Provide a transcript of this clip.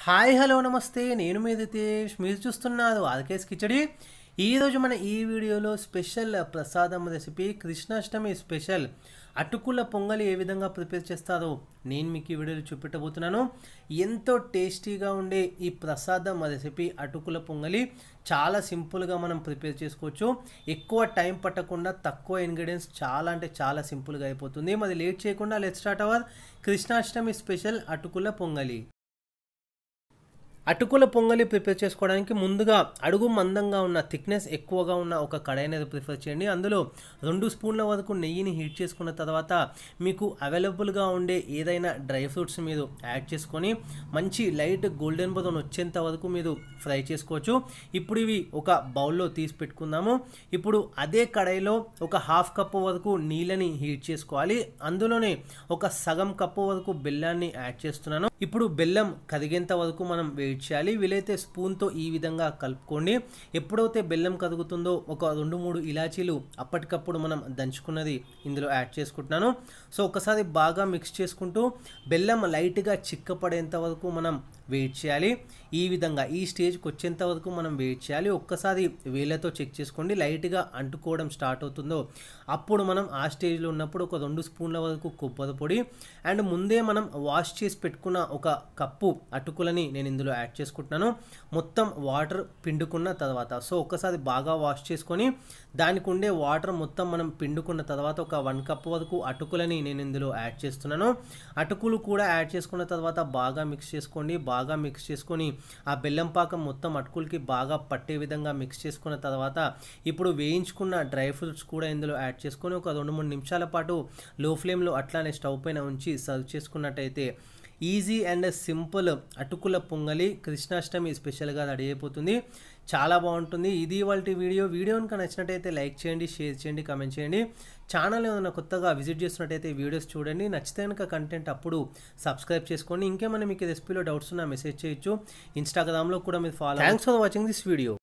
Hi hello నమస్తే నేను మీ రితేష్ మీరు చూస్తున్నారు ఆర్కేస్ కిచడి ఈరోజు మన ఈ వీడియోలో స్పెషల్ ప్రసాదం రెసిపీ కృష్ణాష్టమి స్పెషల్ అటుకుల పొంగలి ఏ విధంగా ప్రిపేర్ చేస్తారో నేను మీకు ఈ వీడియోలో చూపెట్టబోతున్నాను. ఎంతో టేస్టీగా ఉండే ఈ ప్రసాదం రెసిపీ అటుకుల పొంగలి చాలా సింపుల్గా మనం ప్రిపేర్ చేసుకోవచ్చు. ఎక్కువ టైం పట్టకుండా తక్కువ ఇంగ్రీడియంట్స్ చాలా అంటే చాలా సింపుల్గా అయిపోతుంది. మరి లేట్ చేయకుండా let's start our Krishnashtami special అటుకుల పొంగలి. అటుకుల పొంగలి ప్రిపేర్ చేసుకోవడానికి ముందుగా అడుగు మందంగా ఉన్న థిక్నెస్ ఎక్కువగా ఉన్న ఒక కడాయి అనేది ప్రిఫర్ చేయండి. అందులో 2 స్పూన్ల వరకు నెయ్యిని హీట్ చేసుకున్న తర్వాత మీకు అవైలబుల్గా ఉండే ఏదైనా డ్రై ఫ్రూట్స్ మీరు యాడ్ చేసుకొని మంచి లైట్ గోల్డెన్ బ్రౌన్ వచ్చేంత వరకు మీరు ఫ్రై చేసుకోవచ్చు. ఇప్పుడు ఇవి ఒక బౌల్లో తీసి పెట్టుకుందాము. ఇప్పుడు అదే కడాయిలో ఒక హాఫ్ కప్పు వరకు నీళ్ళని హీట్ చేసుకోవాలి. అందులోనే ఒక సగం కప్పు వరకు బెల్లాన్ని యాడ్ చేస్తున్నాను. ఇప్పుడు బెల్లం కరిగేంత వరకు మనం వెయిట్ చేయాలి. వీలైతే స్పూన్తో ఈ విధంగా కలుపుకోండి. ఎప్పుడైతే బెల్లం కరుగుతుందో ఒక 2-3 ఇలాచీలు అప్పటికప్పుడు మనం దంచుకున్నది ఇందులో యాడ్ చేసుకుంటున్నాను. సో ఒకసారి బాగా మిక్స్ చేసుకుంటూ బెల్లం లైట్గా చిక్కపడేంత వరకు మనం వెయిట్ చేయాలి. ఈ విధంగా ఈ స్టేజ్కి వచ్చేంత వరకు మనం వెయిట్ చేయాలి. ఒక్కసారి వేళ్ళతో చెక్ చేసుకోండి, లైట్గా అంటుకోవడం స్టార్ట్ అవుతుందో అప్పుడు మనం ఆ స్టేజ్లో ఉన్నప్పుడు ఒక 2 స్పూన్ల వరకు కొబ్బరి పొడి అండ్ ముందే మనం వాష్ చేసి పెట్టుకున్న ఒక కప్పు అటుకులని నేను ఇందులో యాడ్ చేసుకుంటున్నాను. మొత్తం వాటర్ పిండుకున్న తర్వాత సో ఒక్కసారి బాగా వాష్ చేసుకొని దానికి ఉండే వాటర్ మొత్తం మనం పిండుకున్న తర్వాత ఒక 1 కప్ వరకు అటుకులని నేను ఇందులో యాడ్ చేస్తున్నాను. అటుకులు కూడా యాడ్ చేసుకున్న తర్వాత బాగా మిక్స్ చేసుకోండి. బాగా మిక్స్ చేసుకొని ఆ బెల్లం పాకం మొత్తం అటుకులకి బాగా పట్టే విధంగా మిక్స్ చేసుకున్న తర్వాత ఇప్పుడు వేయించుకున్న డ్రై ఫ్రూట్స్ కూడా ఇందులో యాడ్ చేసుకొని ఒక 2-3 నిమిషాల పాటు లో ఫ్లేమ్లో అట్లానే స్టవ్ పైన ఉంచి సర్వ్ చేసుకున్నట్టయితే ఈజీ అండ్ సింపుల్ అటుకుల పొంగలి కృష్ణాష్టమి స్పెషల్గా రెడీ అయిపోతుంది. చాలా బాగుంటుంది. ఇది వాళ్ళ వీడియో కనుక నచ్చినట్టయితే లైక్ చేయండి, షేర్ చేయండి, కామెంట్ చేయండి. ఛానల్ ఏమైనా కొత్తగా విజిట్ చేస్తున్నట్టయితే వీడియోస్ చూడండి. నచ్చితే కనుక కంటెంట్ అప్పుడు సబ్స్క్రైబ్ చేసుకోండి. ఇంకేమైనా మీకు రెసిపీలో డౌట్స్ ఉన్నా మెసేజ్ చేయొచ్చు. ఇన్స్టాగ్రామ్లో కూడా మీరు follow. Thanks for watching this video.